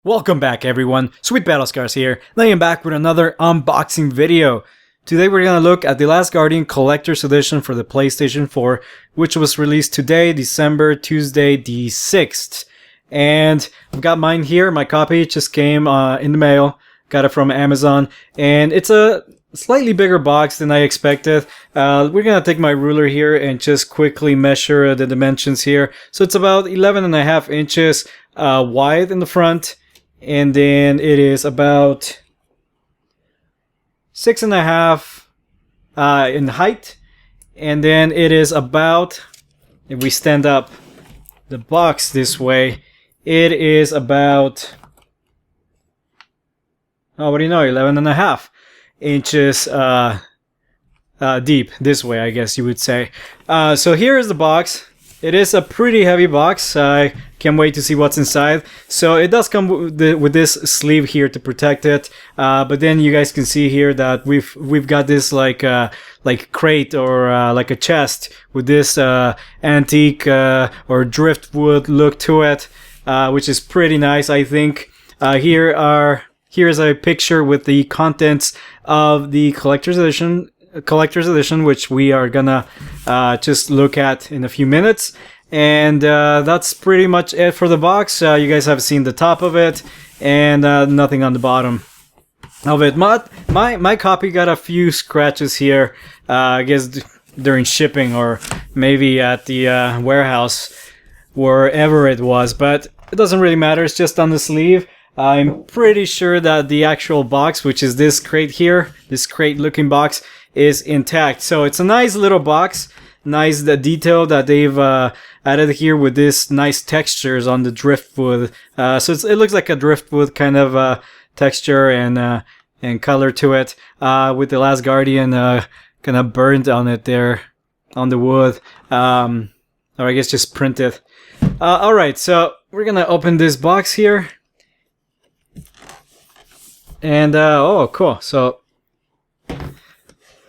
Welcome back everyone, SweetBattlescars here, laying back with another unboxing video. Today we're gonna look at the Last Guardian Collector's Edition for the PlayStation 4, which was released today, Tuesday the 6th. And I've got mine here, my copy just came in the mail, got it from Amazon, and it's a slightly bigger box than I expected. We're gonna take my ruler here and just quickly measure the dimensions here. So it's about 11.5 inches wide in the front. And then it is about 6.5 in height. And then it is about, if we stand up the box this way, it is about, oh, what do you know, 11.5 inches deep this way, I guess you would say. So here is the box. It is a pretty heavy box. I can't wait to see what's inside. So it does come with this sleeve here to protect it. But then you guys can see here that we've got this like crate or like a chest with this antique or driftwood look to it, which is pretty nice, I think. Here's a picture with the contents of the collector's edition, which we are gonna just look at in a few minutes. And that's pretty much it for the box. You guys have seen the top of it and nothing on the bottom of it. My copy got a few scratches here, I guess during shipping or maybe at the warehouse, wherever it was, but it doesn't really matter. It's just on the sleeve. I'm pretty sure that the actual box, which is this crate here, this crate looking box, is intact. So it's a nice little box, nice the detail that they've added here with this nice textures on the driftwood. So it looks like a driftwood kind of texture and color to it, with the Last Guardian kind of burned on it there on the wood, or I guess just printed. All right, so we're gonna open this box here. And, oh, cool. So,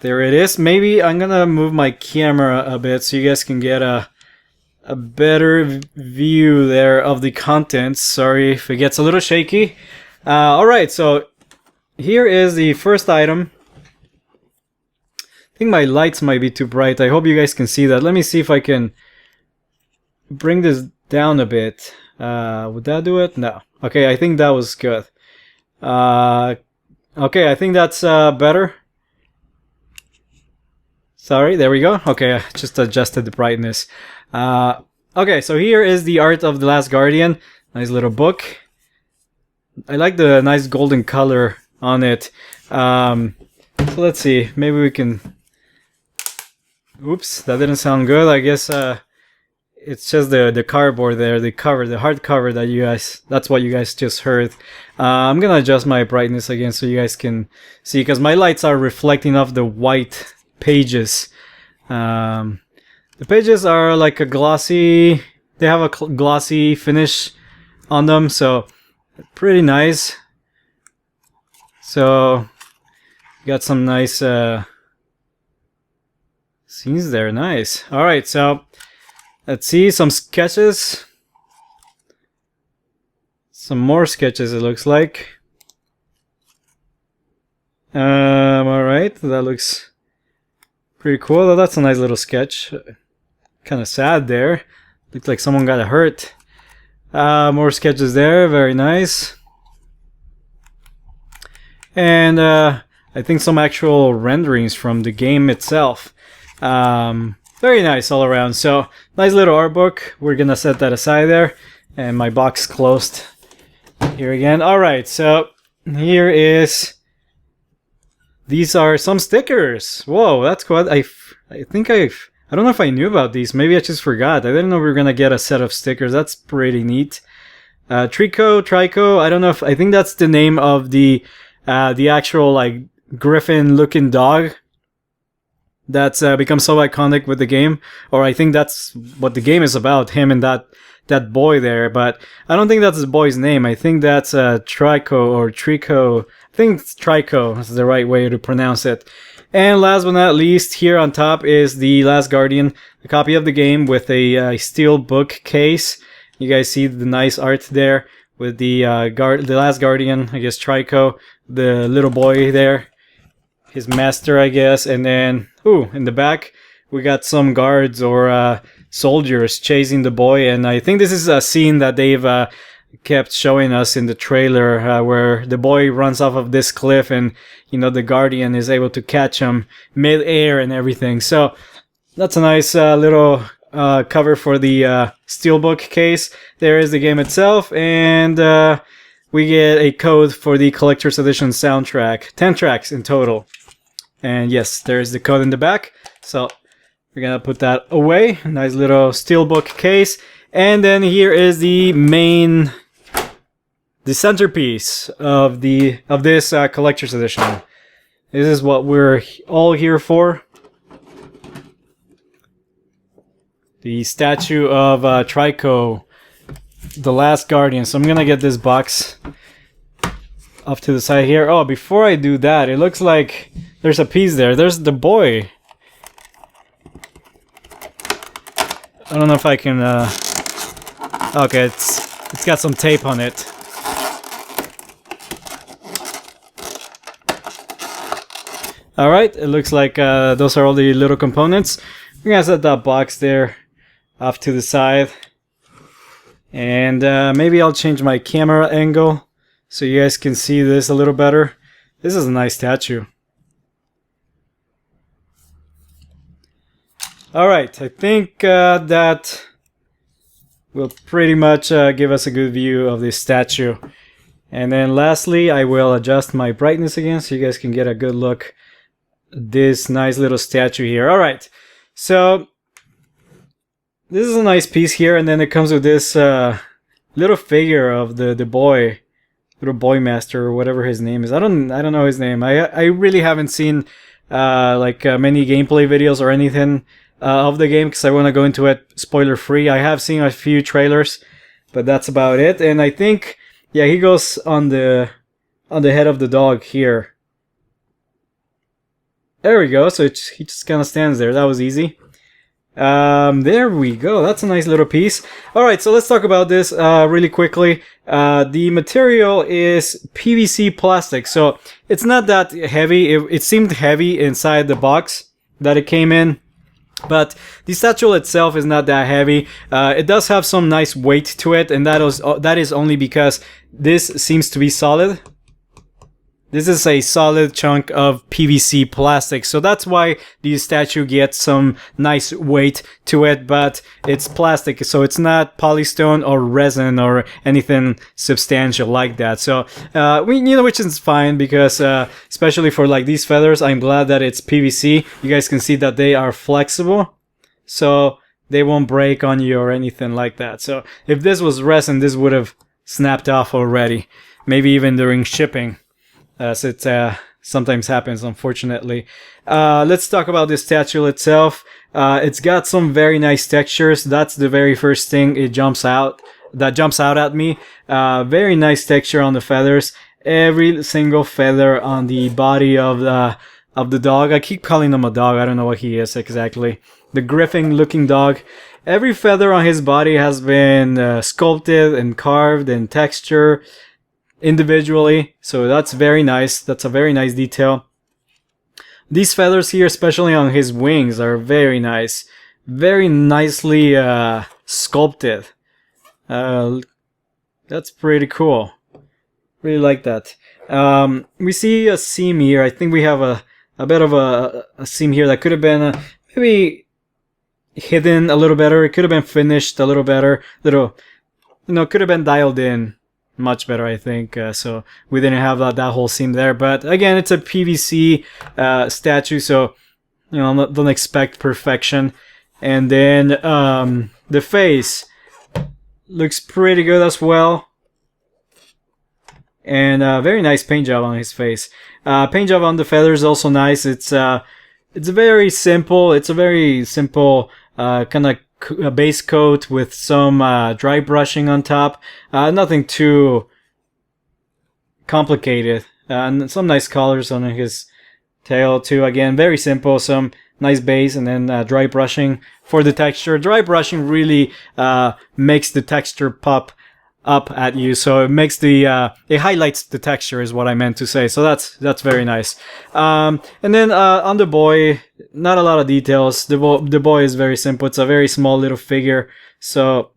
there it is. Maybe I'm gonna move my camera a bit so you guys can get a better view there of the contents. Sorry if it gets a little shaky. Alright, so here is the first item. I think my lights might be too bright. I hope you guys can see that. Let me see if I can bring this down a bit. Would that do it? No. Okay, I think that was good. Okay, I think that's better. Sorry, there we go. Okay, I just adjusted the brightness. Okay, so here is the art of the Last Guardian. Nice little book. I like the nice golden color on it. So let's see, maybe we can... Oops, that didn't sound good. I guess it's just the cardboard there, the cover, the hard cover that you guys, that's what you guys just heard. I'm gonna adjust my brightness again so you guys can see, because my lights are reflecting off the white pages. The pages are like a glossy, they have a glossy finish on them, so pretty nice. So, got some nice scenes there, nice. Alright, so let's see, some sketches. Some more sketches, it looks like. Alright, that looks pretty cool. Oh, that's a nice little sketch. Kind of sad there. Looks like someone got hurt. More sketches there, very nice. And I think some actual renderings from the game itself. Very nice all around. So, nice little art book. We're gonna set that aside there. And my box closed here again. Alright, so here is... These are some stickers. Whoa, that's cool. I don't know if I knew about these. Maybe I just forgot. I didn't know we were gonna get a set of stickers. That's pretty neat. Trico, I don't know if... I think that's the name of the actual, like, griffin-looking dog that's become so iconic with the game, or I think that's what the game is about, him and that boy there, but I don't think that's the boy's name. I think that's Trico or Trico. I think Trico is the right way to pronounce it. And last but not least, here on top is the Last Guardian, a copy of the game with a steel book case. You guys see the nice art there with the the last guardian, I guess Trico, the little boy there, his master, I guess, and then in the back we got some guards or soldiers chasing the boy, and I think this is a scene that they've kept showing us in the trailer where the boy runs off of this cliff, and the guardian is able to catch him mid-air and everything. So that's a nice little cover for the steelbook case. There is the game itself, and we get a code for the collector's edition soundtrack. 10 tracks in total. And yes, there's the code in the back. So we're gonna put that away. Nice little steelbook case. And then here is the centerpiece of this collector's edition. This is what we're all here for. The statue of Trico, the last guardian. So I'm gonna get this box off to the side here. Oh, before I do that, it looks like there's a piece there. There's the boy. I don't know if I can. Okay, it's got some tape on it. All right, it looks like those are all the little components. We're gonna set that box there off to the side, and maybe I'll change my camera angle so you guys can see this a little better. This is a nice statue. Alright, I think that will pretty much give us a good view of this statue. And then lastly, I will adjust my brightness again so you guys can get a good look at this nice little statue here. Alright, so this is a nice piece here, and then it comes with this little figure of the boy, little boy master, or whatever his name is. I don't know his name. I really haven't seen many gameplay videos or anything of the game, because I want to go into it spoiler free. I have seen a few trailers, but that's about it. And I think, yeah, he goes on the head of the dog here. There we go. So he just kind of stands there. That was easy. There we go. That's a nice little piece. Alright, so let's talk about this really quickly. The material is PVC plastic, so it's not that heavy. It seemed heavy inside the box that it came in, but the statue itself is not that heavy. It does have some nice weight to it, and that is only because this seems to be solid. This is a solid chunk of PVC plastic, so that's why the statue gets some nice weight to it, but it's plastic, so it's not polystone or resin or anything substantial like that. So, which is fine, because especially for like these feathers, I'm glad that it's PVC. You guys can see that they are flexible, so they won't break on you or anything like that. So if this was resin, this would have snapped off already, maybe even during shipping. So it sometimes happens, unfortunately. Let's talk about this statue itself. It's got some very nice textures. That's the very first thing that jumps out at me. Very nice texture on the feathers. Every single feather on the body of the dog. I keep calling him a dog. I don't know what he is exactly. The griffin-looking dog. Every feather on his body has been sculpted and carved and texture individually, so that's very nice. That's a very nice detail. These feathers here, especially on his wings, are very nice, very nicely sculpted. That's pretty cool. Really like that. We see a seam here. I think we have a bit of a seam here that could have been maybe hidden a little better. It could have been finished a little better. Could have been dialed in much better, I think. So we didn't have that whole seam there, but again, it's a PVC statue, so don't expect perfection. And then the face looks pretty good as well, and very nice paint job on his face. Paint job on the feathers also nice. It's very simple. It's a very simple kind of a base coat with some dry brushing on top. Nothing too complicated. And some nice colors on his tail too. Again, very simple. Some nice base, and then dry brushing for the texture. Dry brushing really makes the texture pop up at you, so it makes the it highlights the texture is what I meant to say. So that's very nice. And then on the boy, not a lot of details. The boy is very simple. It's a very small little figure, so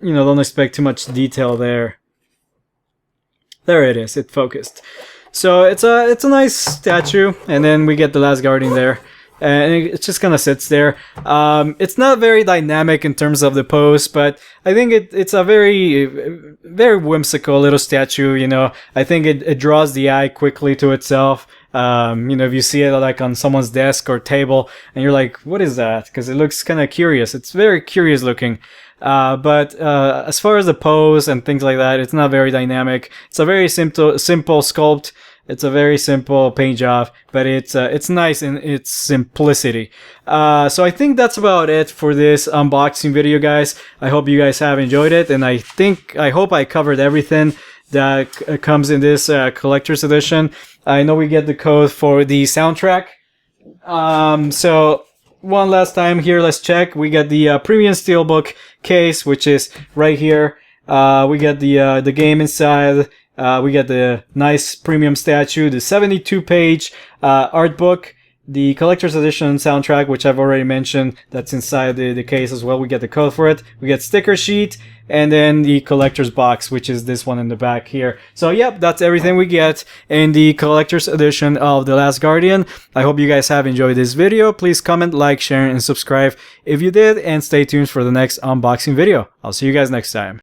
you know, don't expect too much detail there. There it is. It focused. So it's a nice statue, and then we get the last guardian there, and it just kind of sits there. It's not very dynamic in terms of the pose, but I think it's a very whimsical little statue. You know, I think it draws the eye quickly to itself. You know, if you see it like on someone's desk or table, and you're like, what is that? Because it looks kind of curious. It's very curious looking. But as far as the pose and things like that, it's not very dynamic. It's a very simple sculpt. It's a very simple paint job, but it's nice in its simplicity. So I think that's about it for this unboxing video, guys. I hope you guys have enjoyed it, and I hope I covered everything that comes in this collector's edition. I know we get the code for the soundtrack. So one last time here, let's check. We get the premium steelbook case, which is right here. We get the game inside. We get the nice premium statue, the 72-page art book, the collector's edition soundtrack, which I've already mentioned, that's inside the case as well. We get the code for it. We get sticker sheet, and then the collector's box, which is this one in the back here. So yep, that's everything we get in the collector's edition of The Last Guardian. I hope you guys have enjoyed this video. Please comment, like, share, and subscribe if you did, and stay tuned for the next unboxing video. I'll see you guys next time.